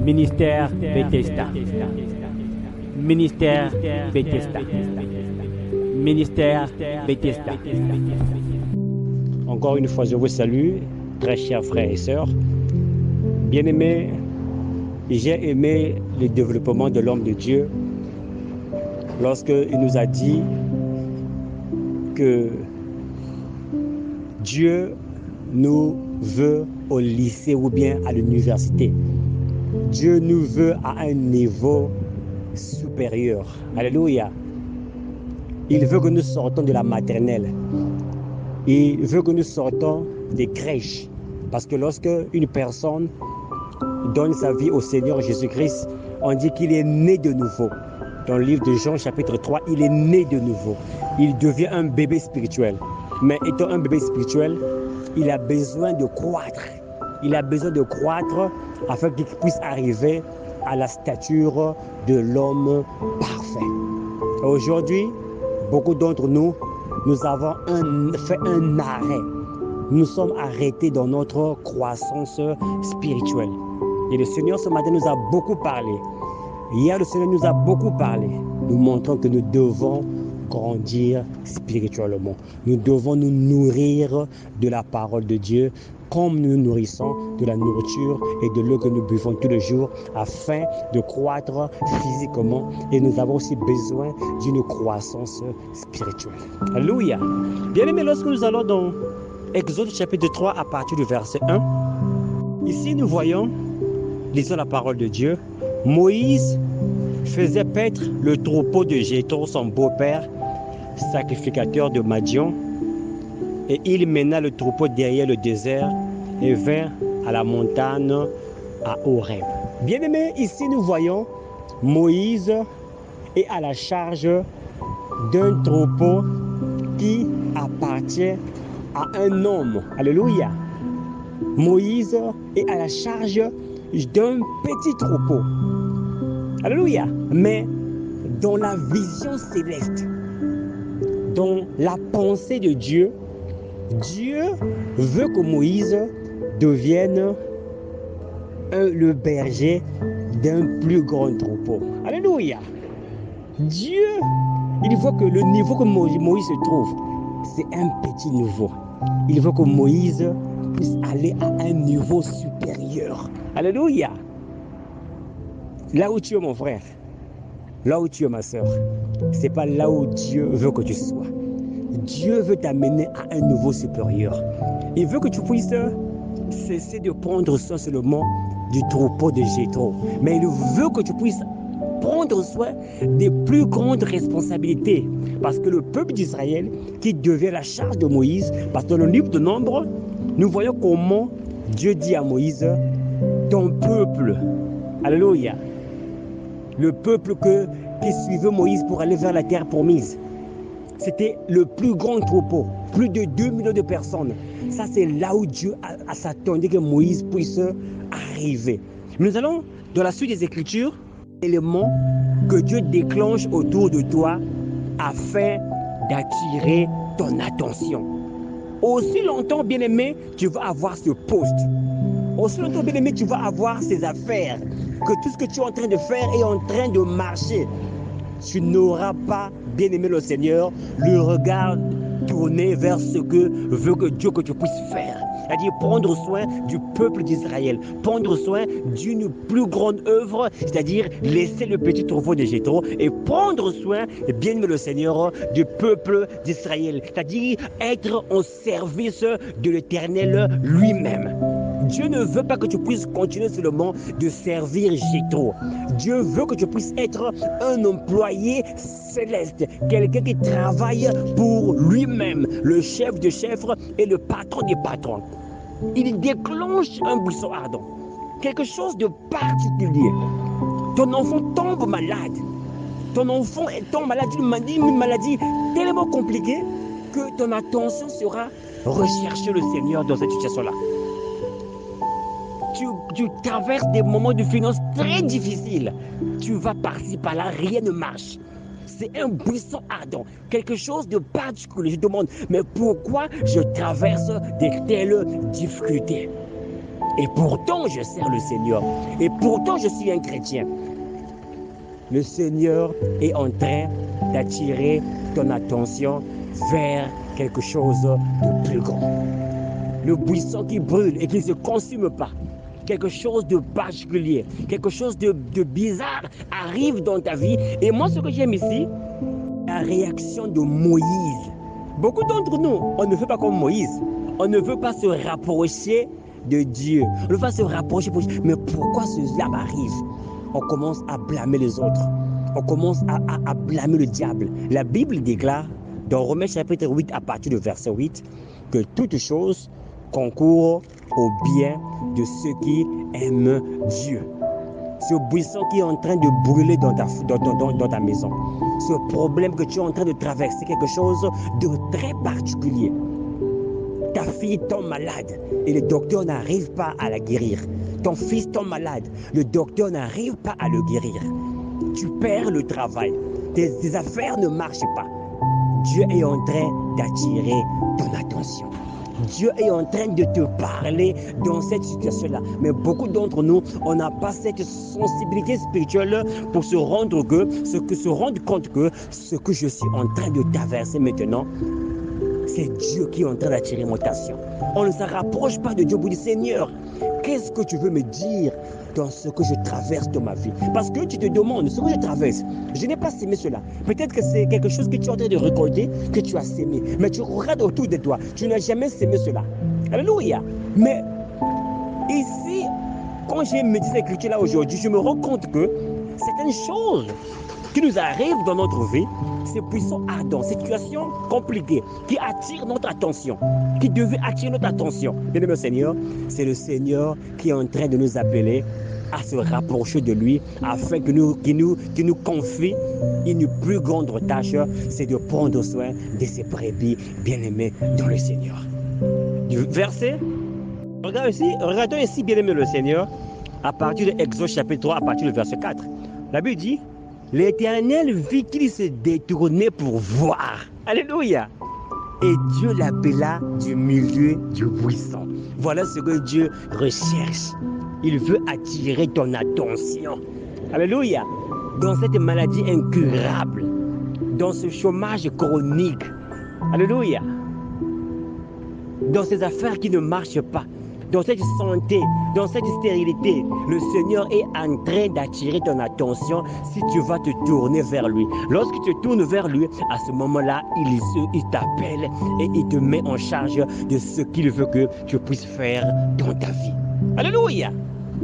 Ministère Bethesda. Ministère Bethesda. Ministère Bethesda. Encore une fois, je vous salue, très chers frères et sœurs. Bien-aimés, j'ai aimé le développement de l'homme de Dieu lorsqu'il nous a dit que Dieu nous veut au lycée ou bien à l'université. Dieu nous veut à un niveau supérieur. Alléluia. Il veut que nous sortons de la maternelle. Il veut que nous sortons des crèches. Parce que lorsque une personne donne sa vie au Seigneur Jésus-Christ, on dit qu'il est né de nouveau. Dans le livre de Jean chapitre 3, il est né de nouveau. Il devient un bébé spirituel. Mais étant un bébé spirituel, il a besoin de croître. Il a besoin de croître afin qu'il puisse arriver à la stature de l'homme parfait. Aujourd'hui, beaucoup d'entre nous, nous avons fait un arrêt. Nous sommes arrêtés dans notre croissance spirituelle. Et le Seigneur ce matin nous a beaucoup parlé. Hier, le Seigneur nous a beaucoup parlé, nous montrant que nous devons grandir spirituellement. Nous devons nous nourrir de la parole de Dieu comme nous nous nourrissons de la nourriture et de l'eau que nous buvons tous les jours afin de croître physiquement. Et nous avons aussi besoin d'une croissance spirituelle. Alléluia. Bien-aimés, lorsque nous allons dans Exode chapitre 3 à partir du verset 1, ici nous voyons, lisons la parole de Dieu, Moïse faisait paître le troupeau de Jéthro, son beau-père, sacrificateur de Madian, et il mena le troupeau derrière le désert et vint à la montagne à Horeb. Bien-aimés, ici nous voyons Moïse est à la charge d'un troupeau qui appartient à un homme. Alléluia. Moïse est à la charge d'un petit troupeau. Alléluia. Mais dans la vision céleste, dans la pensée de Dieu, Dieu veut que Moïse devienne le berger d'un plus grand troupeau. Alléluia. Dieu, il voit que le niveau que Moïse se trouve, c'est un petit niveau. Il veut que Moïse puisse aller à un niveau supérieur. Alléluia. Là où tu es mon frère, là où tu es ma soeur, c'est pas là où Dieu veut que tu sois. Dieu veut t'amener à un niveau supérieur. Il veut que tu puisses cesser de prendre soin seulement du troupeau de Jéthro. Mais il veut que tu puisses prendre soin des plus grandes responsabilités. Parce que le peuple d'Israël qui devient la charge de Moïse, parce que dans le livre de Nombre, nous voyons comment Dieu dit à Moïse, ton peuple, alléluia, le peuple qui suivait Moïse pour aller vers la terre promise, c'était le plus grand troupeau, plus de 2 millions de personnes. Ça, c'est là où Dieu s'attendait que Moïse puisse arriver. Nous allons, dans la suite des Écritures, éléments que Dieu déclenche autour de toi afin d'attirer ton attention. Aussi longtemps, bien-aimé, tu vas avoir ce poste. Aussi longtemps, bien-aimé, tu vas avoir ces affaires. Que tout ce que tu es en train de faire est en train de marcher. Tu n'auras pas, bien-aimé le Seigneur, le regard tourné vers ce que veut que Dieu que tu puisses faire. C'est-à-dire prendre soin du peuple d'Israël, prendre soin d'une plus grande œuvre, c'est-à-dire laisser le petit troupeau de Jéthro et prendre soin, bien-aimé le Seigneur, du peuple d'Israël. C'est-à-dire être au service de l'Éternel lui-même. Dieu ne veut pas que tu puisses continuer seulement de servir Jéthro. Dieu veut que tu puisses être un employé céleste, quelqu'un qui travaille pour lui-même, le chef de chefs et le patron des patrons. Il déclenche un buisson ardent, quelque chose de particulier. Ton enfant tombe malade. Ton enfant tombe malade d'une maladie tellement compliquée que ton attention sera rechercher le Seigneur dans cette situation-là. Tu traverses des moments de finances très difficiles. Tu vas par-ci, par-là, rien ne marche. C'est un buisson ardent, quelque chose de particulier. Je te demande, mais pourquoi je traverse de telles difficultés? Et pourtant, je sers le Seigneur. Et pourtant, je suis un chrétien. Le Seigneur est en train d'attirer ton attention vers quelque chose de plus grand. Le buisson qui brûle et qui ne se consume pas. Quelque chose de particulier, quelque chose de bizarre arrive dans ta vie. Et moi, ce que j'aime ici, la réaction de Moïse. Beaucoup d'entre nous, on ne veut pas comme Moïse. On ne veut pas se rapprocher de Dieu. On ne veut pas se rapprocher. Mais pourquoi cela m'arrive? On commence à blâmer les autres. On commence à blâmer le diable. La Bible déclare dans Romains chapitre 8 à partir du verset 8 que toute chose concourt au bien de ceux qui aiment Dieu. Ce buisson qui est en train de brûler dans ta maison, ce problème que tu es en train de traverser, quelque chose de très particulier. Ta fille tombe malade et le docteur n'arrive pas à la guérir. Ton fils tombe malade, le docteur n'arrive pas à le guérir. Tu perds le travail, tes affaires ne marchent pas. Dieu est en train d'attirer ton attention. Dieu est en train de te parler dans cette situation-là. Mais beaucoup d'entre nous, on n'a pas cette sensibilité spirituelle pour se rendre compte que ce que je suis en train de traverser maintenant, c'est Dieu qui est en train d'attirer mon attention. On ne se rapproche pas de Dieu pour dire, Seigneur, qu'est-ce que tu veux me dire dans ce que je traverse dans ma vie? Parce que tu te demandes, ce que je traverse, je n'ai pas sémé cela. Peut-être que c'est quelque chose que tu es en train de récolter, que tu as sémé. Mais tu regardes autour de toi, tu n'as jamais sémé cela. Alléluia. Mais ici, quand j'ai médité cette écriture-là aujourd'hui, je me rends compte que certaines choses qui nous arrivent dans notre vie, ces buissons ardents, situations compliquées qui attirent notre attention, qui devaient attirer notre attention. Bien-aimé Seigneur, c'est le Seigneur qui est en train de nous appeler à se rapprocher de lui afin qu'il nous confie une plus grande tâche, c'est de prendre soin de ses brebis bien-aimés dans le Seigneur. Du verset, regardons ici bien-aimé le Seigneur, à partir de Exode chapitre 3, à partir du verset 4. La Bible dit, l'Éternel vit qu'il se détournait pour voir. Alléluia. Et Dieu l'appela du milieu du buisson. Voilà ce que Dieu recherche. Il veut attirer ton attention. Alléluia. Dans cette maladie incurable, dans ce chômage chronique. Alléluia. Dans ces affaires qui ne marchent pas. Dans cette santé, dans cette stérilité, le Seigneur est en train d'attirer ton attention si tu vas te tourner vers lui. Lorsque tu te tournes vers lui, à ce moment-là, il t'appelle et il te met en charge de ce qu'il veut que tu puisses faire dans ta vie. Alléluia!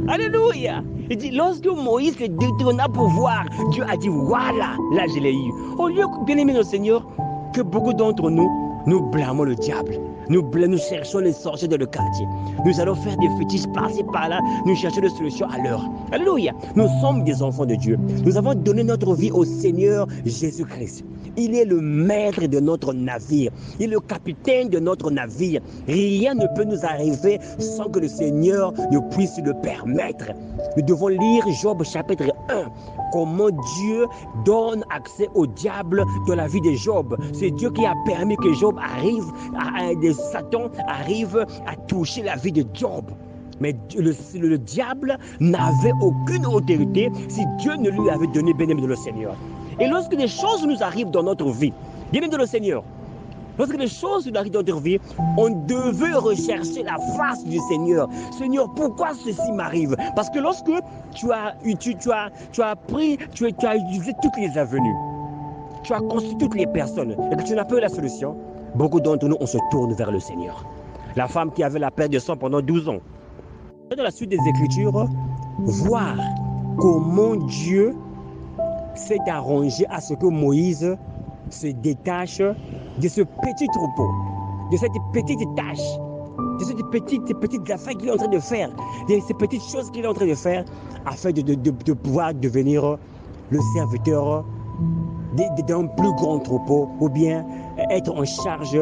Alléluia! Il dit, lorsque Moïse se détourna pour voir, Dieu a dit, voilà, là je l'ai eu. Au lieu, bien aimé le Seigneur, que beaucoup d'entre nous, nous blâmons le diable. Nous cherchons les sorciers dans le quartier. Nous allons faire des fétiches par-ci par-là. Nous cherchons des solutions à l'heure. Alléluia. Nous sommes des enfants de Dieu. Nous avons donné notre vie au Seigneur Jésus-Christ. Il est le maître de notre navire. Il est le capitaine de notre navire. Rien ne peut nous arriver sans que le Seigneur ne puisse le permettre. Nous devons lire Job chapitre 1. Comment Dieu donne accès au diable dans la vie de Job. C'est Dieu qui a permis que Job arrive, Satan arrive à toucher la vie de Job. Mais le diable n'avait aucune autorité si Dieu ne lui avait donné bien-aimé de le Seigneur. Et lorsque des choses nous arrivent dans notre vie, bien-aimé de le Seigneur, lorsque les choses nous arrivent dans notre vie, on devait rechercher la face du Seigneur. Seigneur, pourquoi ceci m'arrive? Parce que lorsque tu as utilisé toutes les avenues, tu as construit toutes les personnes et que tu n'as pas eu la solution, beaucoup d'entre nous, on se tourne vers le Seigneur. La femme qui avait la perte de sang pendant 12 ans. Dans la suite des Écritures, voir comment Dieu s'est arrangé à ce que Moïse se détache de ce petit troupeau, de cette petite tâche, de ces petites affaires qu'il est en train de faire, de ces petites choses qu'il est en train de faire, afin de pouvoir devenir le serviteur d'un plus grand troupeau, ou bien être en charge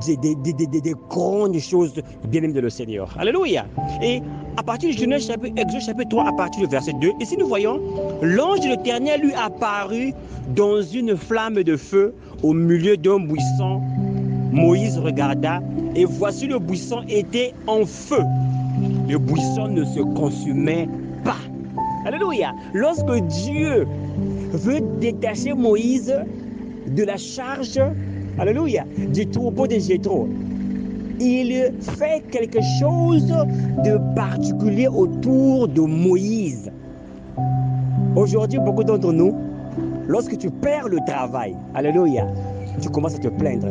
des grandes choses bien-aimées de le Seigneur. Alléluia. Et à partir du Exode chapitre 3, à partir du verset 2, ici nous voyons, l'ange de l'Éternel lui apparut dans une flamme de feu au milieu d'un buisson. Moïse regarda et voici le buisson était en feu. le buisson ne se consumait pas. Alléluia. Lorsque Dieu veut détacher Moïse de la charge, alléluia, du troupeau de Jéthro, il fait quelque chose de particulier autour de Moïse. Aujourd'hui, beaucoup d'entre nous, lorsque tu perds le travail, alléluia, tu commences à te plaindre.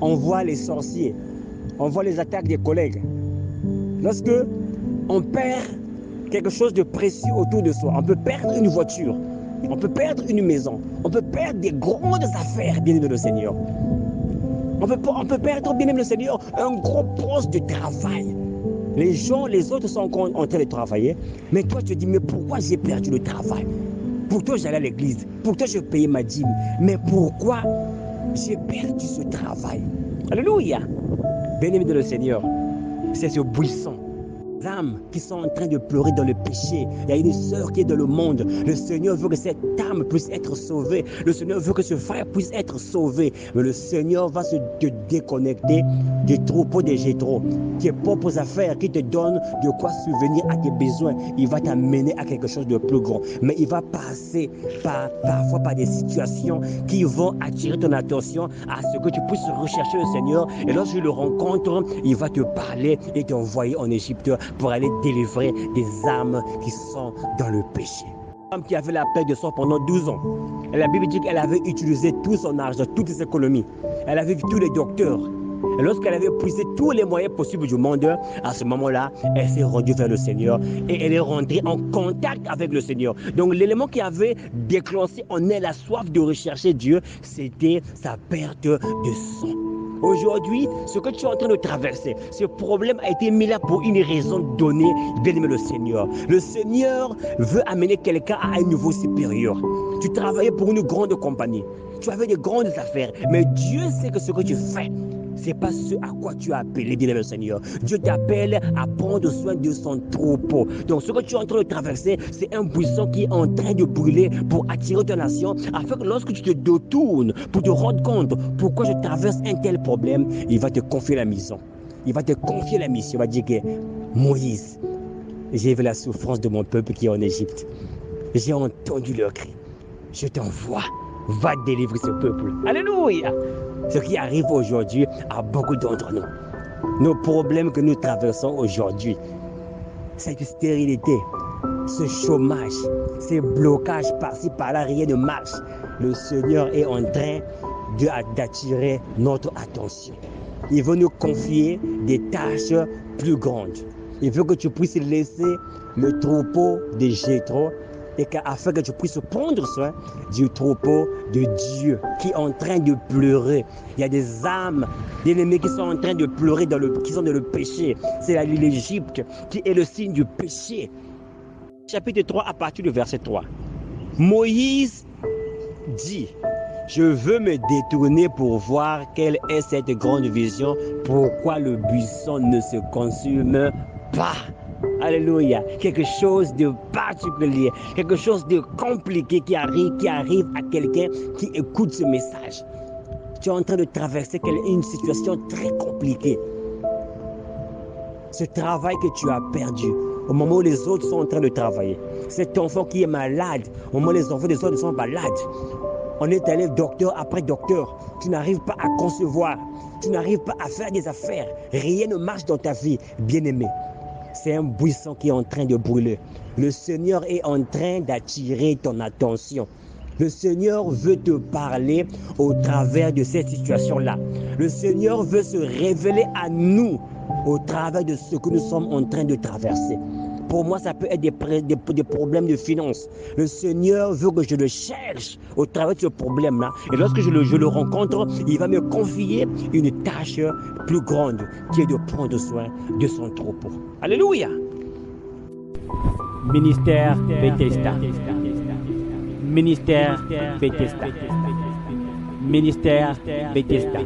On voit les sorciers, on voit les attaques des collègues. Lorsque on perd quelque chose de précieux autour de soi, on peut perdre une voiture, on peut perdre une maison, on peut perdre des grandes affaires, bien aimé le Seigneur. On peut perdre, bien aimé le Seigneur, un gros poste de travail. Les autres sont en train de travailler, mais toi tu te dis, mais pourquoi j'ai perdu le travail? Pourtant j'allais à l'église, pourtant je payais ma dîme, mais pourquoi j'ai perdu ce travail? Alléluia. Bien aimé le Seigneur, c'est ce buisson. Les âmes qui sont en train de pleurer dans le péché. Il y a une sœur qui est dans le monde. Le Seigneur veut que cette âme puisse être sauvée. Le Seigneur veut que ce frère puisse être sauvé. Mais le Seigneur va te déconnecter du troupeau de Jéthro, tes propres affaires, qui te donnent de quoi subvenir à tes besoins. Il va t'amener à quelque chose de plus grand. Mais il va passer parfois par des situations qui vont attirer ton attention à ce que tu puisses rechercher le Seigneur. Et lorsque tu le rencontres, il va te parler et t'envoyer en Égypte pour aller délivrer des âmes qui sont dans le péché. Une femme qui avait la plaie de sang pendant 12 ans. Et la Bible dit qu'elle avait utilisé tout son argent, toutes ses économies. Elle avait vu tous les docteurs. Et lorsqu'elle avait puisé tous les moyens possibles du monde, à ce moment-là, elle s'est rendue vers le Seigneur et elle est rentrée en contact avec le Seigneur. Donc l'élément qui avait déclenché en elle la soif de rechercher Dieu, c'était sa perte de sang. Aujourd'hui, ce que tu es en train de traverser, ce problème a été mis là pour une raison donnée, bien aimé le Seigneur. Le Seigneur veut amener quelqu'un à un niveau supérieur. Tu travaillais pour une grande compagnie, tu avais des grandes affaires, mais Dieu sait que ce que tu fais, ce n'est pas ce à quoi tu as appelé, bien aimé le Seigneur. Dieu t'appelle à prendre soin de son troupeau. Donc ce que tu es en train de traverser, c'est un buisson qui est en train de brûler pour attirer ton nation, afin que lorsque tu te détournes pour te rendre compte pourquoi je traverse un tel problème, il va te confier la mission. Il va te confier la mission. Il va dire que Moïse, j'ai vu la souffrance de mon peuple qui est en Égypte. J'ai entendu leur cri. Je t'envoie. Va délivrer ce peuple. Alléluia. Ce qui arrive aujourd'hui à beaucoup d'entre nous. Nos problèmes que nous traversons aujourd'hui, cette stérilité, ce chômage, ces blocages par-ci par-là, rien ne marche. Le Seigneur est en train d'attirer notre attention. Il veut nous confier des tâches plus grandes. Il veut que tu puisses laisser le troupeau de Jéthro et afin que tu puisses prendre soin du troupeau de Dieu qui est en train de pleurer. Il y a des âmes, des ennemis qui sont en train de pleurer, qui sont dans le péché. C'est l'Égypte qui est le signe du péché. Chapitre 3 à partir du verset 3. Moïse dit, je veux me détourner pour voir quelle est cette grande vision, pourquoi le buisson ne se consume pas. Alléluia. Quelque chose de particulier, quelque chose de compliqué qui arrive à quelqu'un qui écoute ce message. Tu es en train de traverser une situation très compliquée. Ce travail que tu as perdu, au moment où les autres sont en train de travailler. Cet enfant qui est malade, au moment où les enfants des autres sont malades. On est allé docteur après docteur. Tu n'arrives pas à concevoir. Tu n'arrives pas à faire des affaires. Rien ne marche dans ta vie, bien-aimé. C'est un buisson qui est en train de brûler. Le Seigneur est en train d'attirer ton attention. Le Seigneur veut te parler au travers de cette situation-là. Le Seigneur veut se révéler à nous au travers de ce que nous sommes en train de traverser. Pour moi, ça peut être des problèmes de finances. Le Seigneur veut que je le cherche au travers de ce problème-là. Et lorsque je le rencontre, il va me confier une tâche plus grande qui est de prendre soin de son troupeau. Alléluia. Ministère Bethesda. Ministère Bethesda. Ministère Bethesda.